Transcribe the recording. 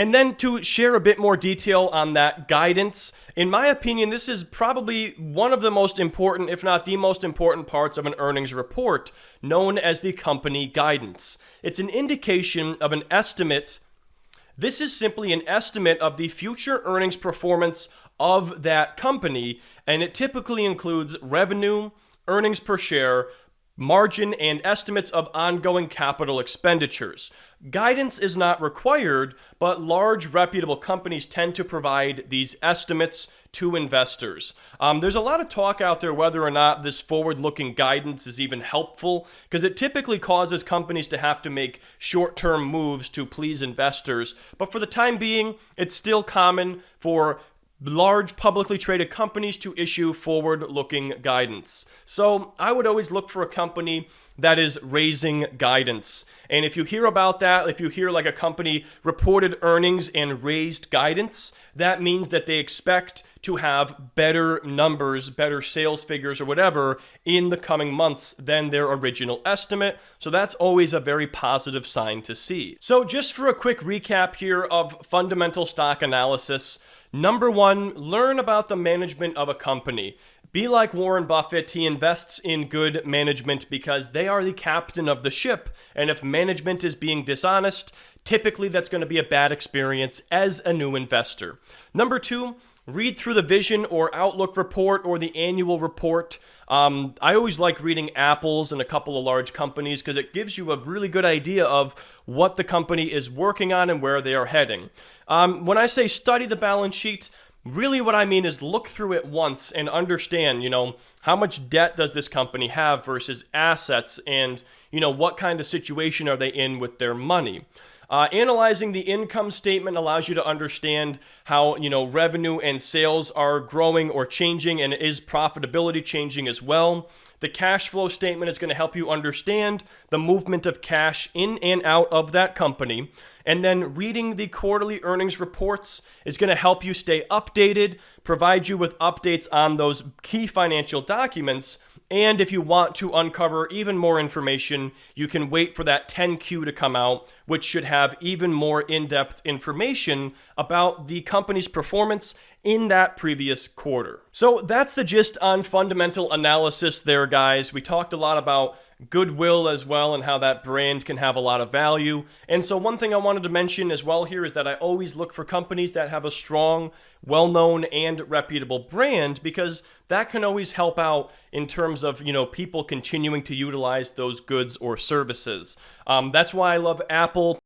And then to share a bit more detail on that guidance, in my opinion, this is probably one of the most important, if not the most important parts of an earnings report, known as the company guidance. It's an indication of an estimate. This is simply an estimate of the future earnings performance of that company, and it typically includes revenue, earnings per share, margin, and estimates of ongoing capital expenditures. Guidance is not required, but large reputable companies tend to provide these estimates to investors. There's a lot of talk out there whether or not this forward-looking guidance is even helpful, because it typically causes companies to have to make short-term moves to please investors. But for the time being, it's still common for large publicly traded companies to issue forward-looking guidance. So I would always look for a company that is raising guidance. And if you hear about that, if you hear like a company reported earnings and raised guidance, that means that they expect to have better numbers, better sales figures or whatever in the coming months than their original estimate. So that's always a very positive sign to see. So just for a quick recap here of fundamental stock analysis, number one, learn about the management of a company. Be like Warren Buffett. He invests in good management because they are the captain of the ship. And if management is being dishonest, typically that's going to be a bad experience as a new investor. Number two, read through the vision or outlook report or the annual report. I always like reading Apple's and a couple of large companies because it gives you a really good idea of what the company is working on and where they are heading. When I say study the balance sheet, really what I mean is look through it once and understand, how much debt does this company have versus assets, and, what kind of situation are they in with their money. Analyzing the income statement allows you to understand how, revenue and sales are growing or changing, and is profitability changing as well. The cash flow statement is going to help you understand the movement of cash in and out of that company. And then reading the quarterly earnings reports is going to help you stay updated, provide you with updates on those key financial documents. And if you want to uncover even more information, you can wait for that 10Q to come out, which should have even more in-depth information about the company's performance in that previous quarter. So that's the gist on fundamental analysis there, guys. We talked a lot about goodwill as well and how that brand can have a lot of value. And so one thing I wanted to mention as well here is that I always look for companies that have a strong, well-known, and reputable brand, because that can always help out in terms of, people continuing to utilize those goods or services. That's why I love Apple.